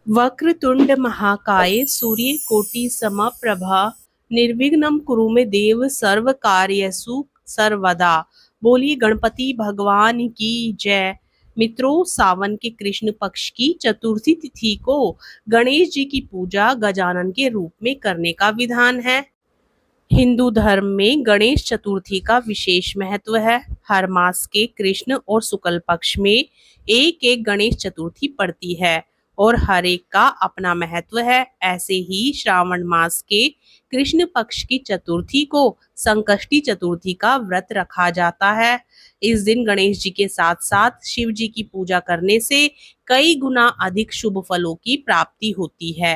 वक्रतुंड महाकाय सूर्यकोटि समप्रभा निर्विघ्नं कुरु मे देव सर्व कार्येषु सर्वदा। बोलिए गणपति भगवान की जय। मित्रों, सावन के कृष्ण पक्ष की चतुर्थी तिथि को गणेश जी की पूजा गजानन के रूप में करने का विधान है। हिंदू धर्म में गणेश चतुर्थी का विशेष महत्व है। हर मास के कृष्ण और शुक्ल पक्ष में एक एक गणेश चतुर्थी पड़ती है और हर एक का अपना महत्व है। ऐसे ही श्रावण मास के कृष्ण पक्ष की चतुर्थी को संकष्टी चतुर्थी का व्रत रखा जाता है। इस दिन गणेश जी के साथ साथ शिव जी की पूजा करने से कई गुना अधिक शुभ फलों की प्राप्ति होती है।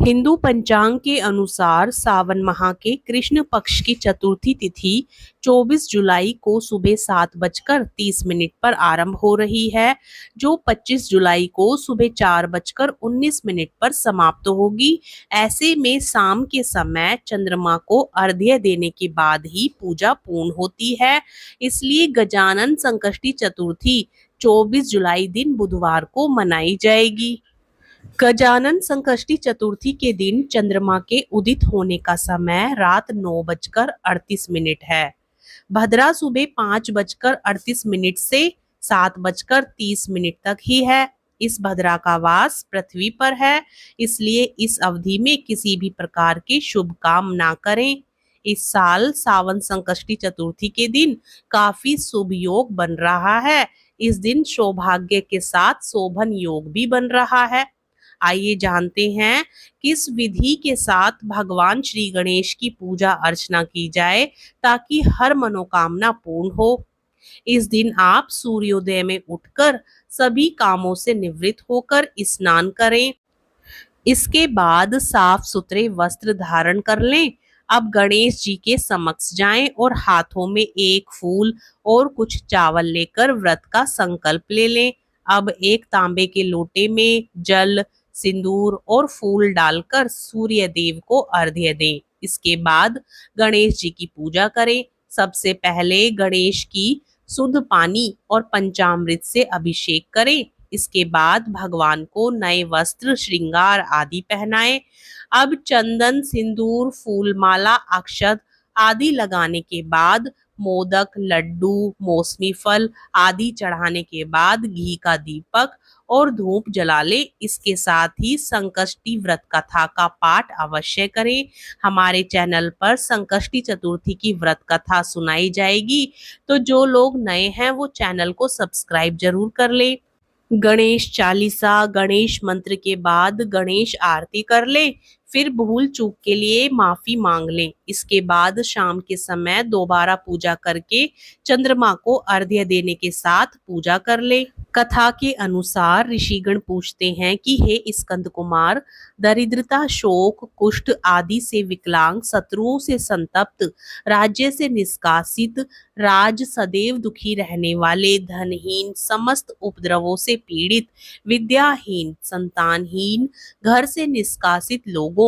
हिंदू पंचांग के अनुसार सावन माह के कृष्ण पक्ष की चतुर्थी तिथि 24 जुलाई को सुबह 7:30 पर आरंभ हो रही है, जो 25 जुलाई को सुबह 4:19 पर समाप्त होगी। ऐसे में शाम के समय चंद्रमा को अर्घ्य देने के बाद ही पूजा पूर्ण होती है। इसलिए गजानन संकष्टी चतुर्थी 24 जुलाई दिन बुधवार को मनाई जाएगी। गजानन संकष्टी चतुर्थी के दिन चंद्रमा के उदित होने का समय रात 9:38 है। भद्रा सुबह 5:38 से 7:30 तक ही है। इस भद्रा का वास पृथ्वी पर है, इसलिए इस अवधि में किसी भी प्रकार के शुभ काम ना करें। इस साल सावन संकष्टी चतुर्थी के दिन काफी शुभ योग बन रहा है। इस दिन सौभाग्य के साथ शोभन योग भी बन रहा है। आइए जानते हैं किस विधि के साथ भगवान श्री गणेश की पूजा अर्चना की जाए ताकि हर मनोकामना पूर्ण हो। इस दिन आप सूर्योदय में उठकर सभी कामों से निवृत्त होकर स्नान करें। इसके बाद साफ सुथरे वस्त्र धारण कर लें। अब गणेश जी के समक्ष जाएं और हाथों में एक फूल और कुछ चावल लेकर व्रत का संकल्प ले लें। अब एक तांबे के लोटे में जल, सिंदूर और फूल डालकर सूर्य देव को अर्घ्य दें। इसके बाद गणेश जी की पूजा करें। सबसे पहले गणेश की शुद्ध पानी और पंचामृत से अभिषेक करें। इसके बाद भगवान को नए वस्त्र, श्रृंगार आदि पहनाएं। अब चंदन, सिंदूर, फूलमाला, अक्षत आदि लगाने के बाद मोदक, लड्डू, मौसमी फल आदि चढ़ाने के बाद घी का दीपक और धूप जला ले। इसके साथ ही संकष्टी व्रत कथा का पाठ अवश्य करें। हमारे चैनल पर संकष्टी चतुर्थी की व्रत कथा सुनाई जाएगी, तो जो लोग नए हैं वो चैनल को सब्सक्राइब जरूर कर ले। गणेश चालीसा, गणेश मंत्र के बाद गणेश आरती कर ले, फिर भूल चूक के लिए माफी मांग लें। इसके बाद शाम के समय दोबारा पूजा करके चंद्रमा को अर्घ्य देने के साथ पूजा कर ले। कथा के अनुसार ऋषिगण पूछते हैं कि हे स्कंद कुमार, दरिद्रता, शोक, कुष्ठ आदि से विकलांग, शत्रुओं से संतप्त, राज्य से निष्कासित, राज सदैव दुखी रहने वाले, धनहीन, समस्त उपद्रवों से पीड़ित, विद्याहीन, संतानहीन, घर से निष्कासित लोगों,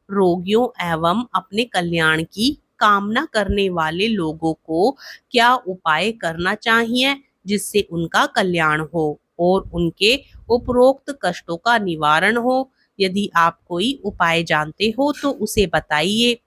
रोगियों एवं अपने कल्याण की कामना करने वाले लोगों को क्या उपाय करना चाहिए जिससे उनका कल्याण हो और उनके उपरोक्त कष्टों का निवारण हो। यदि आप कोई उपाय जानते हो तो उसे बताइए।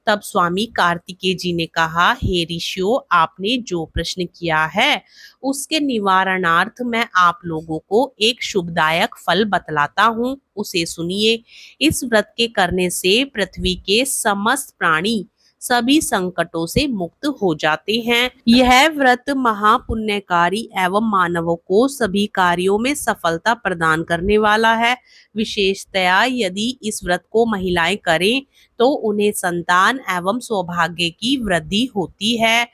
तब स्वामी कार्तिकेय जी ने कहा, हे ऋषियों, आपने जो प्रश्न किया है उसके निवारणार्थ मैं आप लोगों को एक शुभदायक फल बतलाता हूँ, उसे सुनिए। इस व्रत के करने से पृथ्वी के समस्त प्राणी सभी संकटों से मुक्त हो जाते हैं। यह व्रत महापुण्यकारी एवं मानवों को सभी कार्यों में सफलता प्रदान करने वाला है। विशेषतया यदि इस व्रत को महिलाएं करें तो उन्हें संतान एवं सौभाग्य की वृद्धि होती है।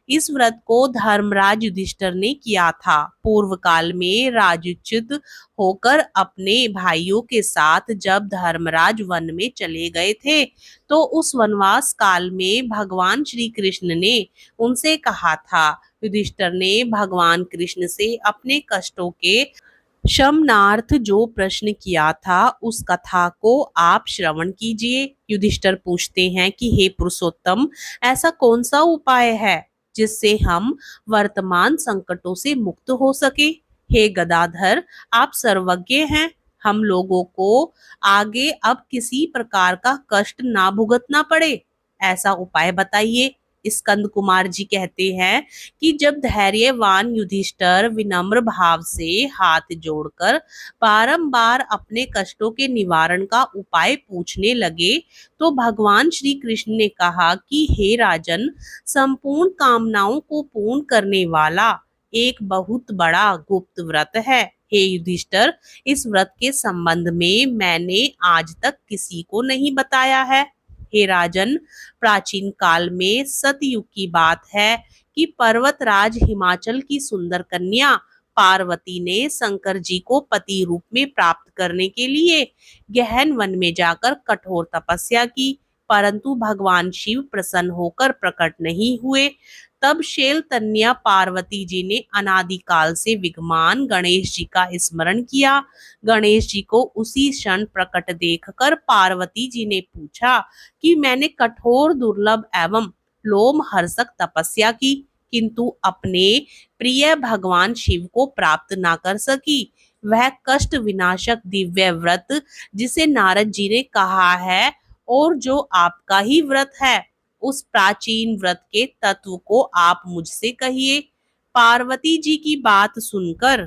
इस व्रत को धर्मराज युधिष्ठिर ने किया था। पूर्व काल में राजच्युत होकर अपने भाइयों के साथ जब धर्मराज वन में चले गए थे, तो उस वनवास काल में भगवान श्री कृष्ण ने उनसे कहा था। युधिष्ठिर ने भगवान कृष्ण से अपने कष्टों के शमनार्थ जो प्रश्न किया था उस कथा को आप श्रवण कीजिए। युधिष्ठिर पूछते हैं कि हे पुरुषोत्तम, ऐसा कौन सा उपाय है जिससे हम वर्तमान संकटों से मुक्त हो सके। हे गदाधर, आप सर्वज्ञ हैं, हम लोगों को आगे अब किसी प्रकार का कष्ट ना भुगतना पड़े, ऐसा उपाय बताइए। स्कंद कुमार जी कहते हैं कि जब धैर्यवान युधिष्ठिर विनम्र भाव से हाथ जोड़कर बारंबार अपने कष्टों के निवारण का उपाय पूछने लगे, तो भगवान श्री कृष्ण ने कहा कि हे राजन, संपूर्ण कामनाओं को पूर्ण करने वाला एक बहुत बड़ा गुप्त व्रत है। हे युधिष्ठिर, इस व्रत के संबंध में मैंने आज तक किसी को नहीं बताया है। हे राजन, प्राचीन काल में सतयुग की बात है कि पर्वतराज हिमाचल की सुंदर कन्या पार्वती ने शंकर जी को पति रूप में प्राप्त करने के लिए गहन वन में जाकर कठोर तपस्या की, परंतु भगवान शिव प्रसन्न होकर प्रकट नहीं हुए। तब शैलतन्या पार्वती जी ने अनादिकाल से विद्यमान गणेश जी का स्मरण किया। गणेश जी को उसी क्षण प्रकट देखकर पार्वती जी ने पूछा कि मैंने कठोर दुर्लभ एवं लोमहर्षक तपस्या की, किंतु अपने प्रिय भगवान शिव को प्राप्त ना कर सकी। वह कष्ट विनाशक दिव्य व्रत जिसे नारद जी ने कहा है और जो आपका ही व्रत है, उस प्राचीन व्रत के तत्व को आप मुझसे कहिए। पार्वती जी की बात सुनकर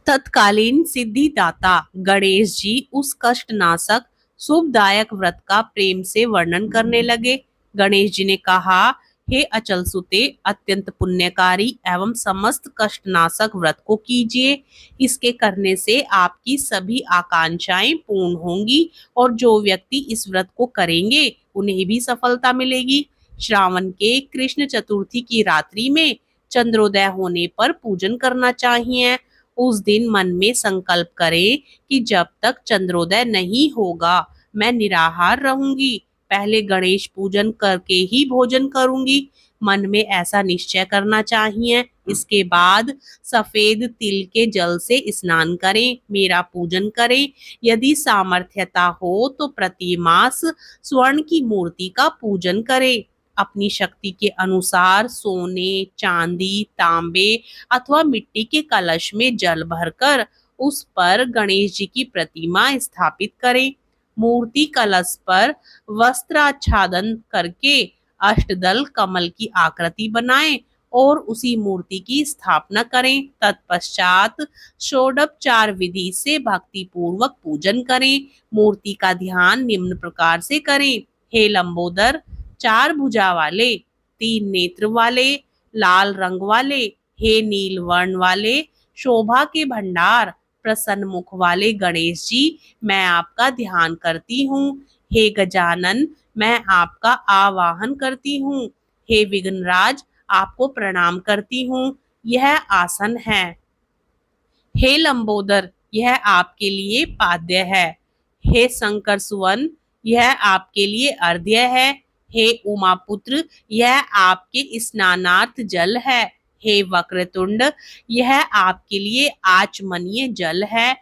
तत्कालीन सिद्धिदाता गणेश जी उस कष्टनाशक शुभदायक व्रत का प्रेम से वर्णन करने लगे। गणेश जी ने कहा, हे अचल सुते, अत्यंत पुण्यकारी एवं समस्त कष्टनाशक व्रत को कीजिए। इसके करने से आपकी सभी आकांक्षाएं पूर्ण होंगी और जो व्यक्ति इस व्रत को करेंगे उन्हें भी सफलता मिलेगी। श्रावण के कृष्ण चतुर्थी की रात्रि में चंद्रोदय होने पर पूजन करना चाहिए। उस दिन मन में संकल्प करें कि जब तक चंद्रोदय नहीं होगा मैं निराहार रहूंगी, पहले गणेश पूजन करके ही भोजन करूंगी। मन में ऐसा निश्चय करना चाहिए। इसके बाद सफेद तिल के जल से स्नान करें, मेरा पूजन करें। यदि सामर्थ्यता हो तो प्रति मास स्वर्ण की मूर्ति का पूजन करें। अपनी शक्ति के अनुसार सोने, चांदी, तांबे अथवा मिट्टी के कलश में जल भरकर उस पर गणेश जी की प्रतिमा स्थापित करें। मूर्ति कलश पर वस्त्राच्छादन करके अष्टदल कमल की आकृति बनाएं और उसी मूर्ति की स्थापना करें। तत्पश्चात षोडोपचार विधि से भक्ति पूर्वक पूजन करें। मूर्ति का ध्यान निम्न प्रकार से करें। हे लंबोदर, 4 भुजा वाले, 3 नेत्र वाले, लाल रंग वाले, हे नील वर्ण वाले, शोभा के भंडार, प्रसन्न मुख वाले गणेश जी, मैं आपका ध्यान करती हूँ। हे गजानन, मैं आपका आवाहन करती हूँ। हे विघ्नराज, आपको प्रणाम करती हूँ। यह आसन है। हे लंबोदर, यह आपके लिए पाद्य है। हे शंकर सुवन, यह आपके लिए अर्घ्य है। हे उमापुत्र, यह आपके स्नानार्थ जल है। हे वक्रतुंड, यह आपके लिए आचमनीय जल है।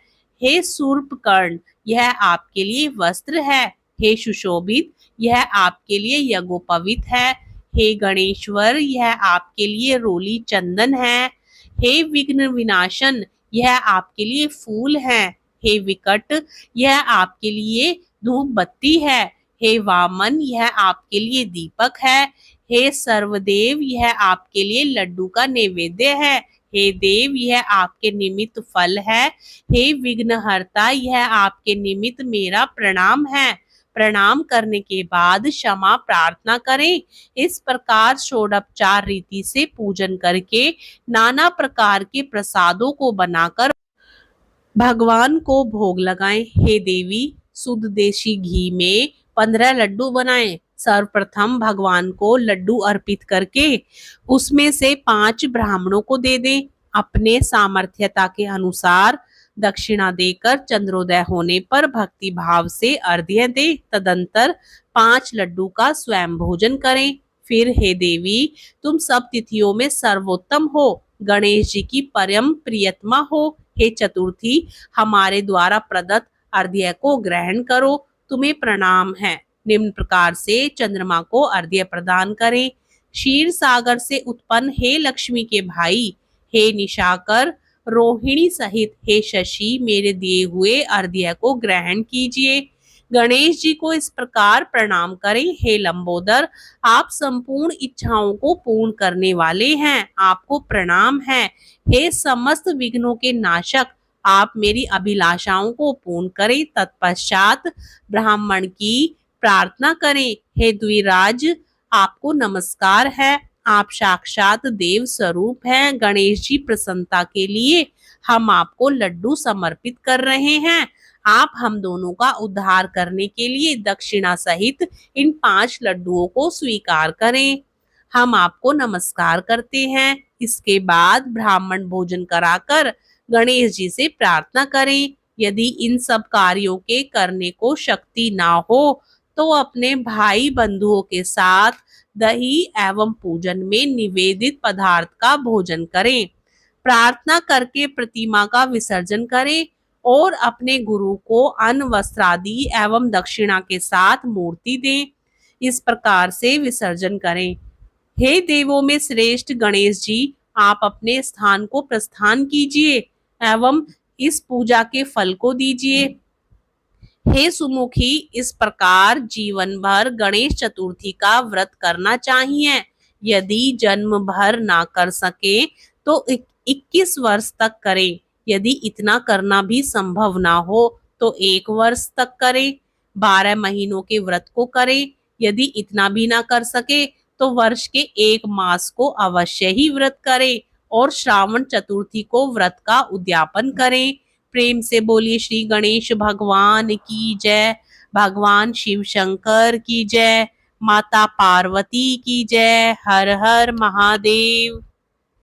हे शूर्पकर्ण, यह आपके लिए वस्त्र है। हे सुशोभित, यह आपके लिए यज्ञोपवीत है। हे गणेश्वर, यह आपके लिए रोली चंदन है। हे विघ्न विनाशन, यह आपके लिए फूल है। हे विकट, यह आपके लिए धूप बत्ती है। हे वामन, यह आपके लिए दीपक है। हे सर्वदेव, यह आपके लिए लड्डू का नैवेद्य है। हे देव, यह आपके निमित्त फल है। हे विघ्नहर्ता, यह आपके निमित्त मेरा प्रणाम है। प्रणाम करने के बाद क्षमा प्रार्थना करें। इस प्रकार षोडोपचार रीति से पूजन करके नाना प्रकार के प्रसादों को बनाकर भगवान को भोग लगाएं। हे देवी, शुद्ध देशी घी में 15 लड्डू बनाएं। सर्वप्रथम भगवान को लड्डू अर्पित करके उसमें से 5 ब्राह्मणों को दे दें। अपने सामर्थ्यता के अनुसार दक्षिणा देकर चंद्रोदय होने पर भक्ति भाव से अर्घ्य दें। तदंतर 5 लड्डू का स्वयं भोजन करें। फिर हे देवी, तुम सब तिथियों में सर्वोत्तम हो, गणेश जी की परम प्रियतमा हो। हे चतुर्थी, हमारे द्वारा प्रदत्त अर्घ्य को ग्रहण करो, तुम्हें प्रणाम है। निम्न प्रकार से चंद्रमा को अर्घ्य प्रदान करें। क्षीर सागर से उत्पन्न हे लक्ष्मी के भाई, हे निशाकर, रोहिणी सहित हे शशि मेरे दिए हुए अर्घ्य को ग्रहण कीजिए। गणेश जी को इस प्रकार प्रणाम करें, हे लंबोदर, आप संपूर्ण इच्छाओं को पूर्ण करने वाले हैं, आपको प्रणाम है। हे समस्त विघ्नों के नाशक, आप मेरी अभिलाषाओं को पूर्ण करें। तत्पश्चात ब्राह्मण की प्रार्थना करें, हे द्विराज, आपको नमस्कार है, आप साक्षात देव स्वरूप हैं। गणेश जी प्रसन्नता के लिए हम आपको लड्डू समर्पित कर रहे हैं। आप हम दोनों का उद्धार करने के लिए दक्षिणा सहित इन 5 लड्डुओं को स्वीकार करें। हम आपको नमस्कार करते हैं। इसके बाद ब्राह्मण भोजन कराकर गणेश जी से प्रार्थना करें। यदि इन सब कार्यों के करने को शक्ति ना हो तो अपने भाई बंधुओं के साथ दही एवं पूजन में निवेदित पदार्थ का भोजन करें। प्रार्थना करके प्रतिमा का विसर्जन करें और अपने गुरु को अन्न वस्त्रादि एवं दक्षिणा के साथ मूर्ति दें। इस प्रकार से विसर्जन करें। हे देवों में श्रेष्ठ गणेश जी, आप अपने स्थान को प्रस्थान कीजिए एवं इस पूजा के फल को दीजिए। हे सुमुखी, इस प्रकार जीवन भर गणेश चतुर्थी का व्रत करना चाहिए। यदि जन्म भर ना कर सके तो 21 वर्ष तक करें। यदि इतना करना भी संभव ना हो तो 1 वर्ष तक करें। 12 महीनों के व्रत को करें। यदि इतना भी ना कर सके तो वर्ष के 1 मास को अवश्य ही व्रत करें और श्रावण चतुर्थी को व्रत का उद्यापन करें। प्रेम से बोलिए श्री गणेश भगवान की जय, भगवान शिव शंकर की जय, माता पार्वती की जय। हर हर महादेव।